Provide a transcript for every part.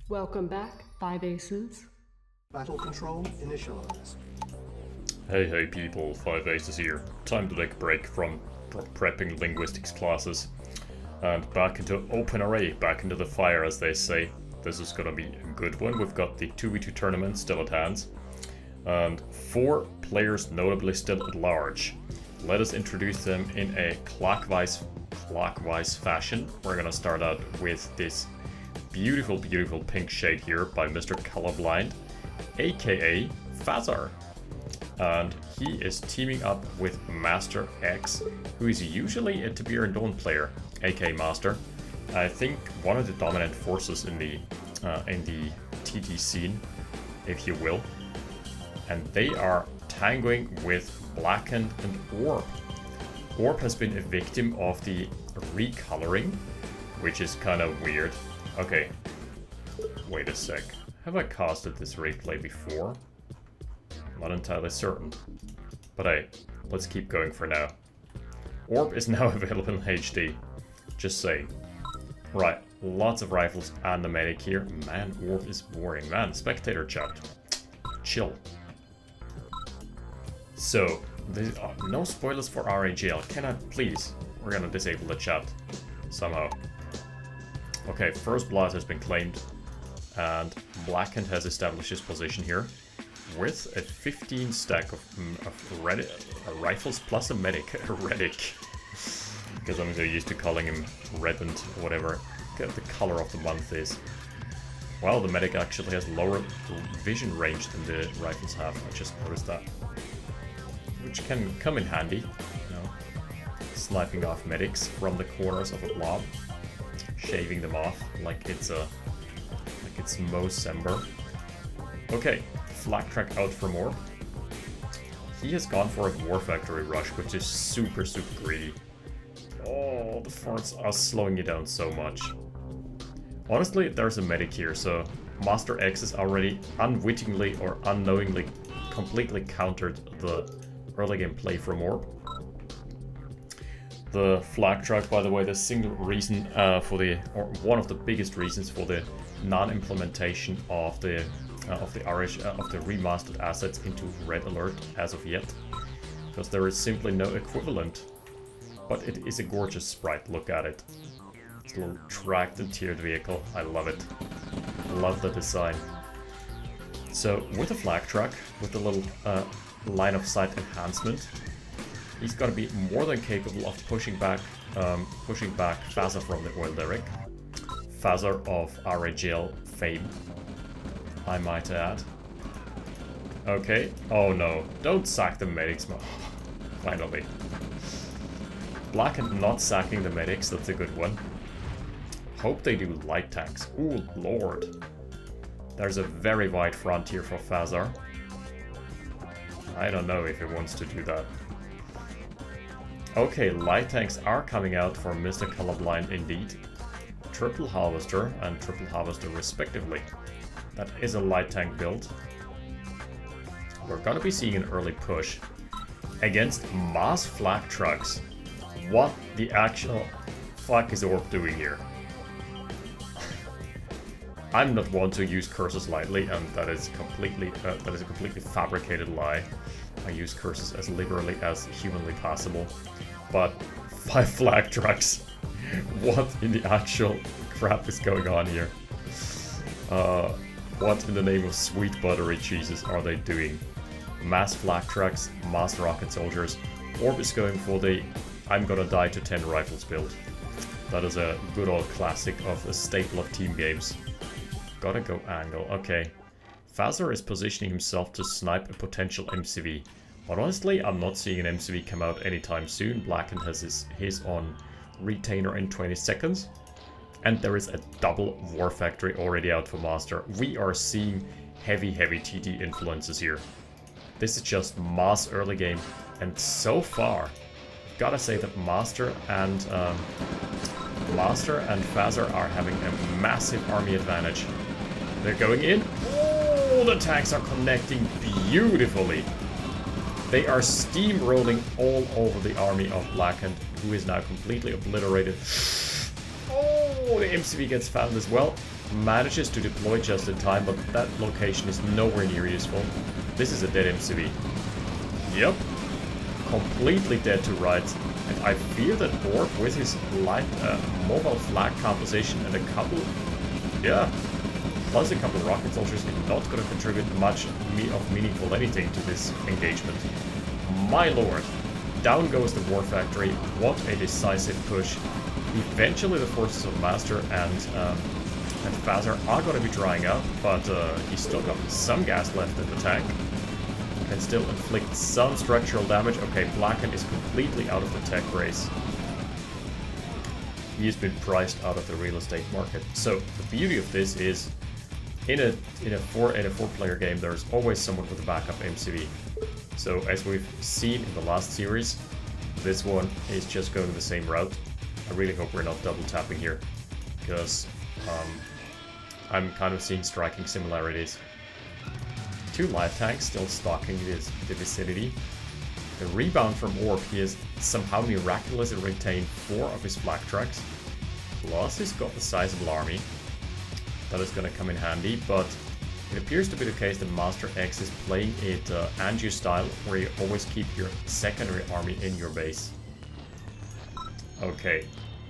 Welcome back, Five Aces. Battle control initialized. Hey people, Five Aces here. Time to take a break from prepping linguistics classes and back into OpenRA, back into the fire as they say. This is gonna be a good one. We've got the 2v2 tournament still at hand and 4 players notably still at large. Let us introduce them in a clockwise fashion. We're gonna start out with this beautiful pink shade here by Mr. Colorblind, aka Fazzar. And he is teaming up with Master X, who is usually a Tiberian Dawn player, aka Master. I think one of the dominant forces in the TT scene, if you will. And they are tangoing with Blackened and Orb. Orb has been a victim of the recoloring, which is kind of weird. Okay, wait a sec. Have I casted this replay before? Not entirely certain. But hey, let's keep going for now. Orb is now available in HD. Just saying. Right, lots of rifles and the medic here. Man, Orb is boring. Man, spectator chat. Chill. So, no spoilers for RAGL. Can I please? We're gonna disable the chat somehow. Okay, first blood has been claimed, and Blackened has established his position here with a 15 stack of rifles plus a medic. A Redick. Because I'm so used to calling him Redmond or whatever the color of the month is. Well, the medic actually has lower vision range than the rifles have. I just noticed that. Which can come in handy, you know, sniping off medics from the corners of a blob, shaving them off like it's Mocember. Okay, Flak Track out for more. He has gone for a War Factory rush, which is super greedy. Oh, the farts are slowing you down so much. Honestly, there's a medic here, so Master X has already unwittingly or unknowingly completely countered the early game play from Orb. The Flak Track, by the way, the single reason one of the biggest reasons for the non-implementation of the remastered assets into Red Alert as of yet, because there is simply no equivalent. But it is a gorgeous sprite. Look at it. It's a little tracked and tiered vehicle. I love it. Love the design. So with the Flak Track, with the little line of sight enhancement, he's gonna be more than capable of pushing back Fazzar from the oil lyric. Fazzar of RAGL fame, I might add. Okay. Oh no! Don't sack the medics, finally. Blackened not sacking the medics. That's a good one. Hope they do light tanks. Ooh, lord! There's a very wide frontier for Fazzar. I don't know if he wants to do that. Okay, light tanks are coming out for Mr. Colorblind indeed. Triple Harvester and Triple Harvester respectively. That is a light tank build. We're gonna be seeing an early push against mass flak trucks. What the actual fuck is Orb doing here? I'm not one to use curses lightly, and that is a completely fabricated lie. I use curses as liberally as humanly possible. But 5 flag trucks. What in the actual crap is going on here? What in the name of sweet buttery cheeses are they doing? Mass flak trucks, mass rocket soldiers. Orb is going for the I'm gonna die to 10 rifles build. That is a good old classic of a staple of team games. Gotta go angle. Okay. Fazzar is positioning himself to snipe a potential MCV. But honestly, I'm not seeing an MCV come out anytime soon. Blackened has his on retainer in 20 seconds. And there is a double War Factory already out for Master. We are seeing heavy TT influences here. This is just mass early game. And so far, gotta say that Master and Fazzar are having a massive army advantage. They're going in. Oh, the tanks are connecting beautifully. They are steamrolling all over the army of Blackened, who is now completely obliterated. Oh, the MCV gets found as well. manages to deploy just in time, but that location is nowhere near useful. This is a dead MCV. Yep. Completely dead to right. And I fear that Orb, with his light mobile flag composition and a couple... Yeah. Plus a couple of rocket soldiers, is not going to contribute much of meaningful anything to this engagement. My lord. Down goes the War Factory. What a decisive push. Eventually the forces of Master and Fazzar are going to be drying out, but he's still got some gas left in the tank. Can still inflict some structural damage. Okay, Blackened is completely out of the tech race. He's been priced out of the real estate market. So the beauty of this is, in a four-player game, there's always someone with a backup MCV. So as we've seen in the last series, this one is just going the same route. I really hope we're not double tapping here, because I'm kind of seeing striking similarities. 2 light tanks still stalking the vicinity. The rebound from Orb, he has somehow miraculously retained 4 of his flak tracks. Plus he's got the sizable army. That is going to come in handy, but it appears to be the case that Master X is playing it Anju style, where you always keep your secondary army in your base. Okay,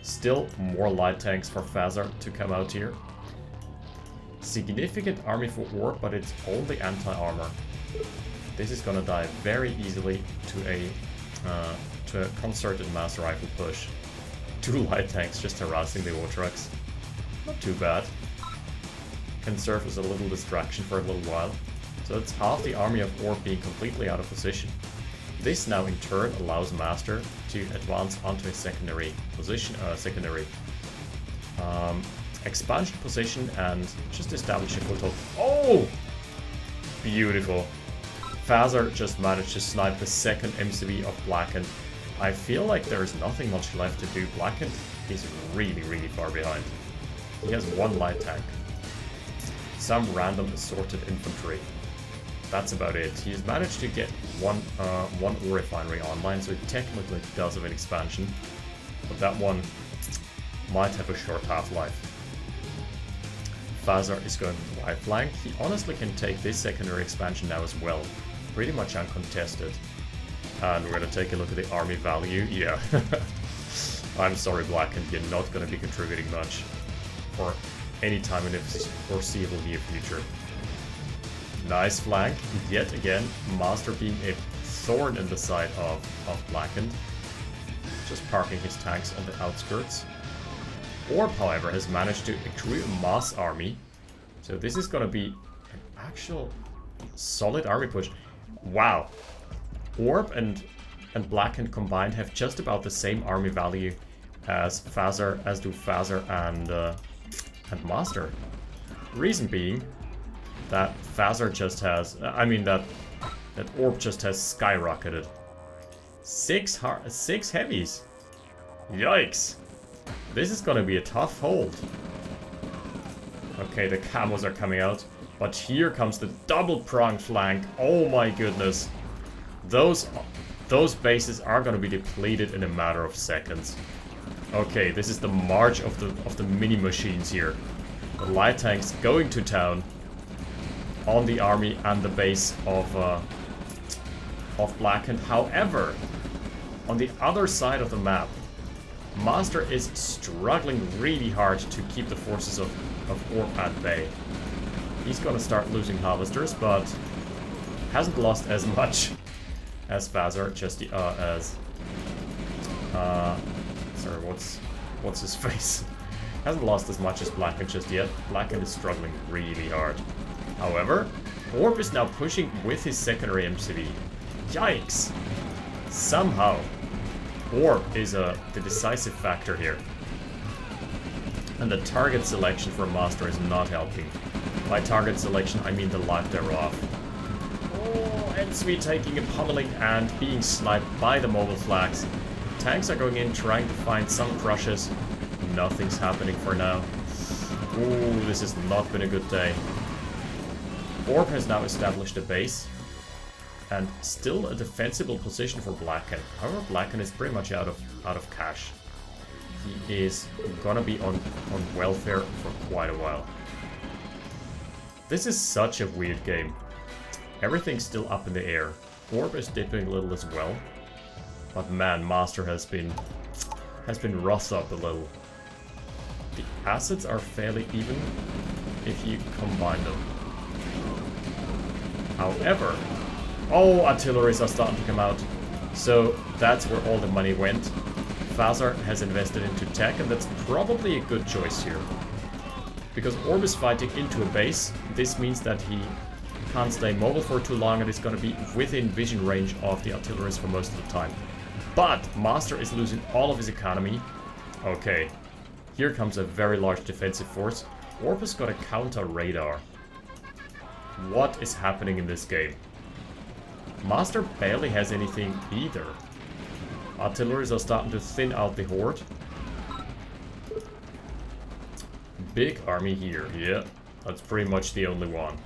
still more light tanks for Fazzar to come out here. Significant army for Orb, but it's only anti-armor. This is gonna die very easily to a concerted mass rifle push. 2 light tanks just harassing the war trucks. Not too bad. Can serve as a little distraction for a little while. So that's half the army of Orb being completely out of position. This now in turn allows Master to advance onto his secondary position, expansion position, and just establish a foothold. Oh! Beautiful. Fazzar just managed to snipe the second MCV of Blackened. I feel like there is nothing much left to do. Blackened is really, really far behind. He has 1 light tank. Some random assorted infantry. That's about it. He's managed to get one ore refinery online, so it technically does have an expansion. But that one might have a short half-life. Fazzar is going to the right flank. He honestly can take this secondary expansion now as well. Pretty much uncontested. And we're going to take a look at the army value. Yeah. I'm sorry, Blackened, you're not going to be contributing much for any time in the foreseeable near future. Nice flank. Yet again, Master being a thorn in the side of Blackened. Just parking his tanks on the outskirts. Orb, however, has managed to accrue a mass army. So this is going to be an actual solid army push. Wow. Orb and Blackened combined have just about the same army value as Fazzar, and Master. Reason being that Fazzar just has, that Orb just has skyrocketed. 6 heavies. Yikes. This is gonna be a tough hold. Okay, the camos are coming out, but here comes the double pronged flank. Oh my goodness. Those bases are gonna be depleted in a matter of seconds. Okay, this is the march of the mini machines here. The light tanks going to town on the army and the base of Blackened. However, on the other side of the map, Master is struggling really hard to keep the forces of Orb at bay. He's gonna start losing harvesters, but hasn't lost as much as Fazzar, sorry, what's his face? Hasn't lost as much as Blackened just yet. Blackened is struggling really hard. However, Orb is now pushing with his secondary MCV. Yikes! Somehow, Orb is the decisive factor here. And the target selection for Master is not helping. By target selection, I mean the life thereof. Oh, Ensui taking a pummeling and being sniped by the mobile flags. Tanks are going in, trying to find some crushes. Nothing's happening for now. Ooh, this has not been a good day. Orb has now established a base. And still a defensible position for Blackened. However, Blackened is pretty much out of cash. He is gonna be on welfare for quite a while. This is such a weird game. Everything's still up in the air. Orb is dipping a little as well. But man, Master has been roughed up a little. The assets are fairly even if you combine them. However, oh, artilleries are starting to come out. So that's where all the money went. Fazzar has invested into tech, and that's probably a good choice here. Because Orb is fighting into a base, this means that he can't stay mobile for too long and is going to be within vision range of the artilleries for most of the time. But Master is losing all of his economy. Okay, here comes a very large defensive force. Orb has got a counter radar. What is happening in this game? Master barely has anything either. Artilleries are starting to thin out the horde. Big army here, yeah, that's pretty much the only one.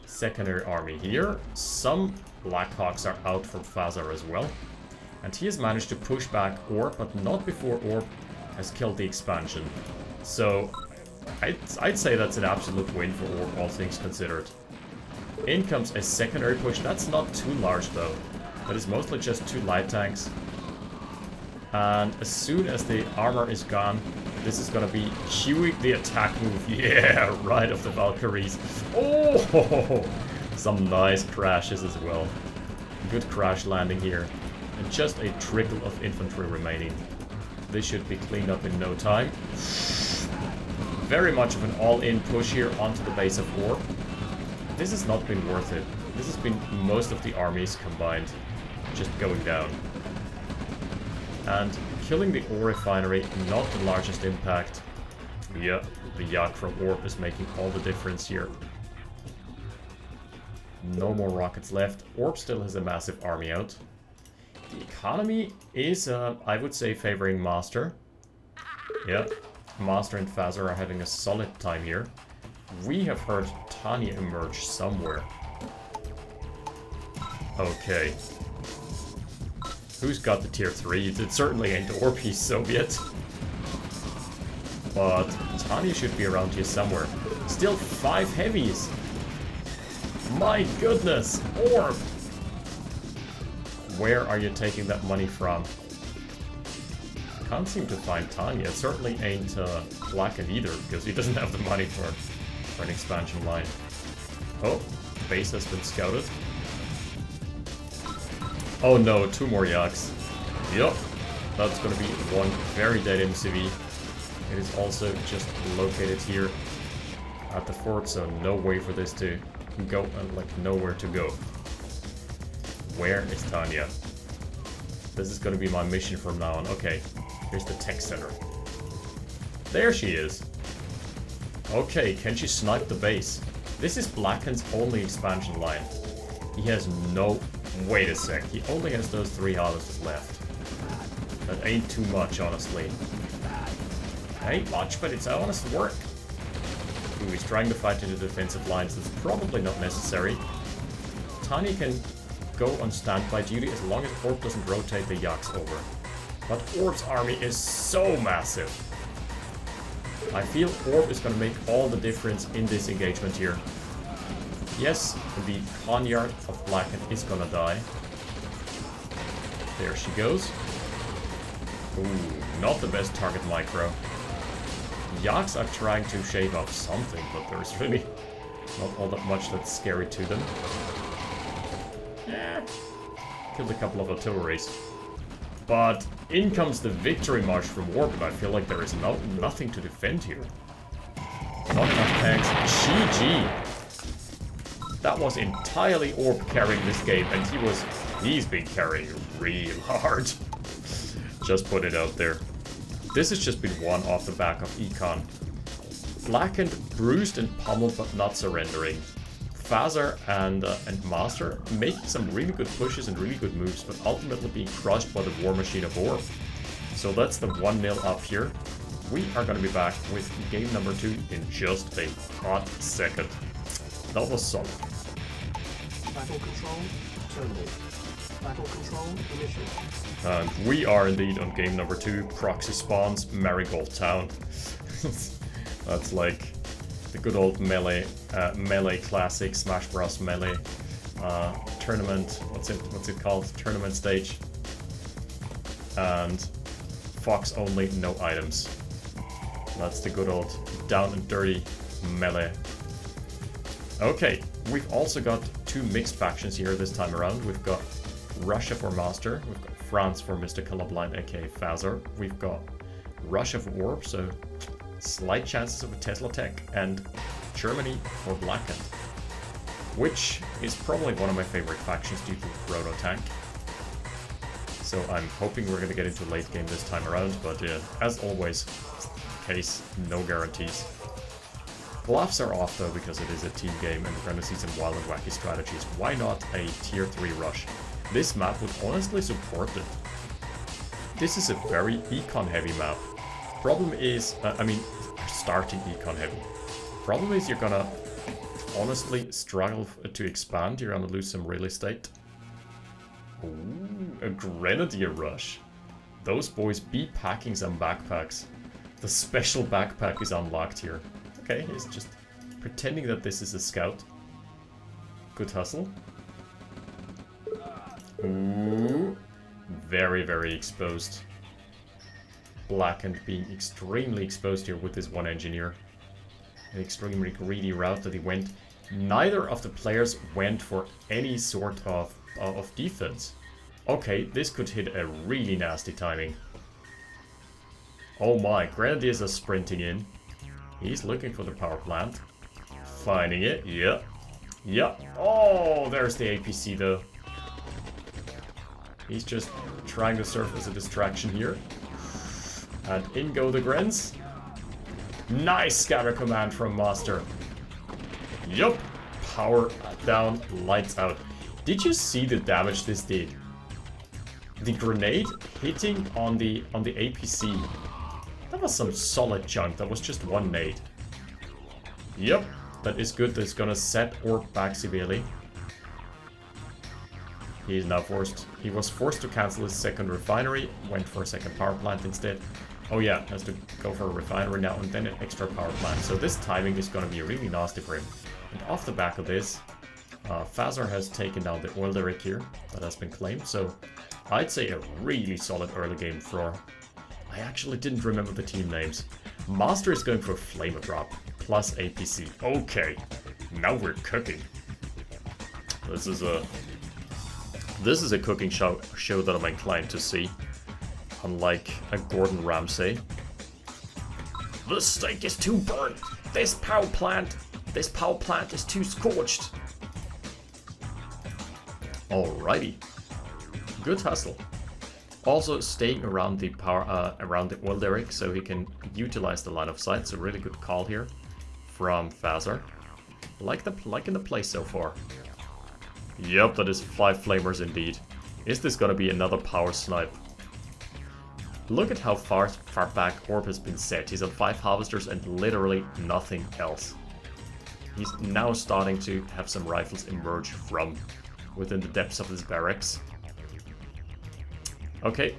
Secondary army here. Some Blackhawks are out from Fazzar as well. And he has managed to push back Orb, but not before Orb has killed the expansion. So I'd say that's an absolute win for Orb, all things considered. In comes a secondary push. That's not too large though. That is mostly just 2 light tanks. And as soon as the armor is gone, this is gonna be queuing the attack move. Yeah, right of the Valkyries. Oh, some nice crashes as well. Good crash landing here. And just a trickle of infantry remaining. This should be cleaned up in no time. Very much of an all-in push here onto the base of Orb. This has not been worth it. This has been most of the armies combined just going down. And killing the ore refinery, not the largest impact. Yeah, the Yak from Orb is making all the difference here. No more rockets left. Orb still has a massive army out. The economy is, I would say, favoring Master. Yeah, Master and Fazzar are having a solid time here. We have heard Tanya emerge somewhere. Okay. Who's got the tier 3? It certainly ain't Orb, he's Soviet. But Tanya should be around here somewhere. Still 5 heavies! My goodness! Orb! Where are you taking that money from? Can't seem to find Tanya. It certainly ain't Blackened either, because he doesn't have the money for an expansion line. Oh, base has been scouted. Oh no, 2 more Yaks. Yup, that's gonna be 1 very dead MCV. It is also just located here at the fort, so no way for this to go, and like nowhere to go. Where is Tanya? This is gonna be my mission from now on. Okay, here's the tech center. There she is. Okay, can she snipe the base? This is Blackened's only expansion line. He has no... Wait a sec, he only has those 3 harvests left. That ain't too much, honestly. Ain't much, but it's honest work. Ooh, he's trying to fight into defensive lines. That's probably not necessary. Tanya can go on standby duty as long as Orb doesn't rotate the Yaks over. But Orb's army is so massive. I feel Orb is going to make all the difference in this engagement here. Yes, the Konyard of Blackened is gonna die. There she goes. Ooh, not the best target micro. Yaks are trying to shave off something, but there's really not all that much that's scary to them. Yeah, killed a couple of artilleries. But in comes the victory march from Orb, and I feel like there is nothing to defend here. Not enough tanks. GG! That was entirely Orb carrying this game, and he's been carrying real hard. Just put it out there. This has just been won off the back of Econ. Blackened, bruised and pummeled, but not surrendering. Fazzar and Master make some really good pushes and really good moves, but ultimately being crushed by the war machine of Orb. So that's the 1-0 up here. We are going to be back with game number 2 in just a hot second. That was solid. Battle control, terminate. Battle control, initiate. And we are indeed on game number 2, Proxy Spawns, Marigold Town. That's like the good old melee, melee classic, Smash Bros. Melee tournament. What's it called? Tournament stage. And Fox only, no items. That's the good old down and dirty melee. Okay, we've also got two mixed factions here this time around. We've got Russia for Master, we've got France for Mr. Colorblind, aka Fazzar. We've got Russia for Orb, so slight chances of a Tesla tech, and Germany for Blackened, which is probably one of my favorite factions due to the Proto Tank. So I'm hoping we're going to get into late game this time around, but as always, case, no guarantees. Gloves are off though because it is a team game and we're going to see some wild and wacky strategies. Why not a tier 3 rush? This map would honestly support it. This is a very econ heavy map. Problem is, starting econ heavy. Problem is you're gonna honestly struggle to expand, you're gonna lose some real estate. Ooh, a Grenadier rush. Those boys be packing some backpacks. The special backpack is unlocked here. Okay, he's just pretending that this is a scout. Good hustle. Ooh, very, very exposed. Blackened being extremely exposed here with this one engineer. An extremely greedy route that he went. Neither of the players went for any sort of defense. Okay, this could hit a really nasty timing. Oh my, Grenadiers are sprinting in. He's looking for the power plant. Finding it, yeah. Yeah. Oh, there's the APC though. He's just trying to serve as a distraction here. And in go the Grens. Nice scatter command from Master. Yup. Power down, lights out. Did you see the damage this did? The grenade hitting on the APC. That was some solid chunk. That was just one nade. Yep. That is good. That's gonna set Orb back severely. He is now forced. He was forced to cancel his second refinery. Went for a second power plant instead. Oh yeah, has to go for a refinery now and then an extra power plant. So this timing is going to be really nasty for him. And off the back of this, Fazzar has taken down the oil derrick here that has been claimed. So I'd say a really solid early game floor. I actually didn't remember the team names. Master is going for Flamer Drop plus APC. Okay, now we're cooking. This is a cooking show that I'm inclined to see. Unlike a Gordon Ramsay. The steak is too burnt. This power plant is too scorched. Alrighty. Good hustle. Also staying around the around the oil derrick so he can utilize the line of sight. So really good call here from Fazzar. Liking the play so far. Yep, that is 5 flamers indeed. Is this gonna be another power snipe? Look at how far back Orb has been set. He's on 5 harvesters and literally nothing else. He's now starting to have some rifles emerge from within the depths of his barracks. Okay,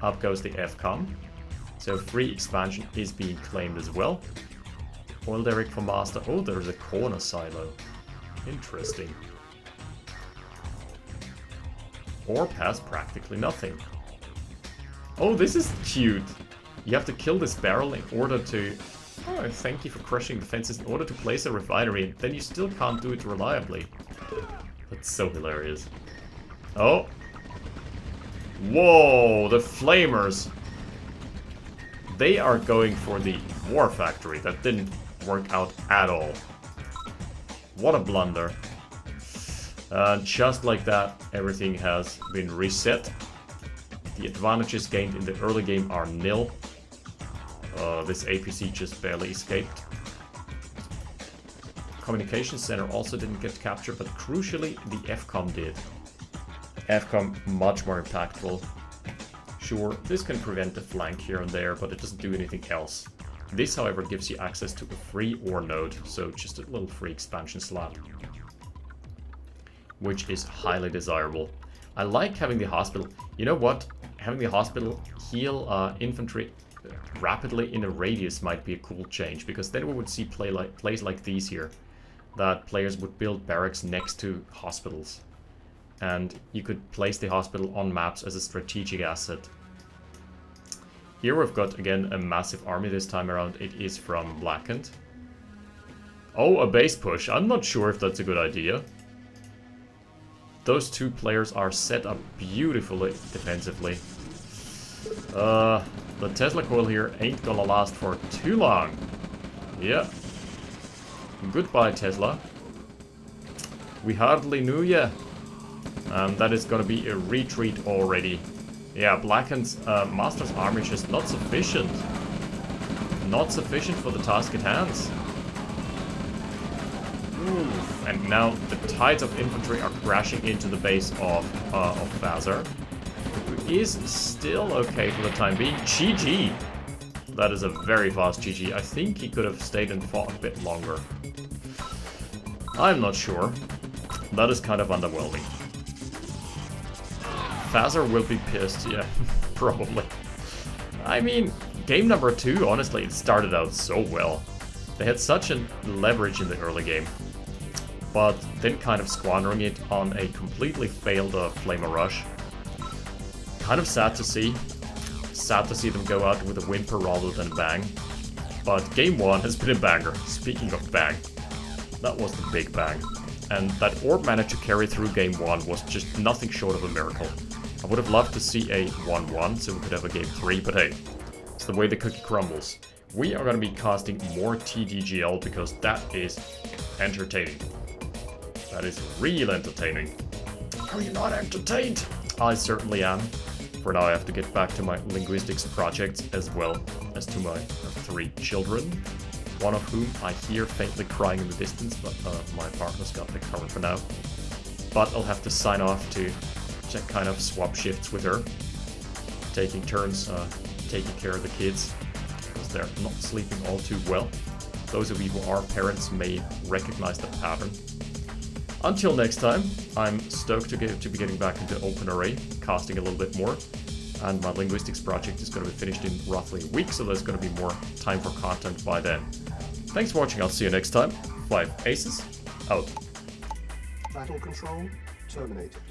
up goes the FCOM. So free expansion is being claimed as well. Oil derrick for Master. Oh, there's a corner silo. Interesting. Orb has practically nothing. Oh, this is cute. You have to kill this barrel in order to... Oh, thank you for crushing defenses in order to place a refinery, and then you still can't do it reliably. That's so hilarious. Oh. Whoa, the flamers. They are going for the war factory. That didn't work out at all. What a blunder. Just like that, everything has been reset. The advantages gained in the early game are nil. This APC just barely escaped. Communication center also didn't get captured, but crucially the FCOM did. FCOM much more impactful. Sure, this can prevent the flank here and there, but it doesn't do anything else. This, however, gives you access to a free ore node, so just a little free expansion slot, which is highly desirable. I like having the hospital. You know what? Having the hospital heal infantry rapidly in a radius might be a cool change, because then we would see plays like these here, that players would build barracks next to hospitals, and you could place the hospital on maps as a strategic asset. Here we've got again a massive army this time around. It is from Blackened. Oh, a base push. I'm not sure if that's a good idea. Those two players are set up beautifully defensively. The Tesla coil here ain't gonna last for too long. Yeah. Goodbye, Tesla. We hardly knew ya. And that is gonna be a retreat already. Yeah, Blackened's Master's army is just not sufficient. Not sufficient for the task at hand. Oof. And now the tides of infantry are crashing into the base of Fazzar, who is still okay for the time being. GG! That is a very fast GG. I think he could have stayed and fought a bit longer. I'm not sure. That is kind of underwhelming. Fazzar will be pissed, yeah, probably. I mean, game number 2, honestly, it started out so well. They had such a leverage in the early game, but then kind of squandering it on a completely failed Flamer Rush. Kind of sad to see. Sad to see them go out with a whimper rather than a bang. But game 1 has been a banger. Speaking of bang, that was the big bang. And that orb managed to carry through game 1 was just nothing short of a miracle. I would have loved to see a 1-1 so we could have a game 3, but hey, it's the way the cookie crumbles. We are going to be casting more TDGL because that is entertaining. That is real entertaining. Are you not entertained? I certainly am. For now I have to get back to my linguistics projects as well as to my 3 children. One of whom I hear faintly crying in the distance, but my partner's got the cover for now. But I'll have to sign off to check kind of swap shifts with her. Taking turns taking care of the kids, because they're not sleeping all too well. Those of you who are parents may recognize the pattern. Until next time, I'm stoked to be getting back into OpenRA, casting a little bit more. And my linguistics project is going to be finished in roughly a week, so there's going to be more time for content by then. Thanks for watching, I'll see you next time. 5 Aces, out. Battle control terminated.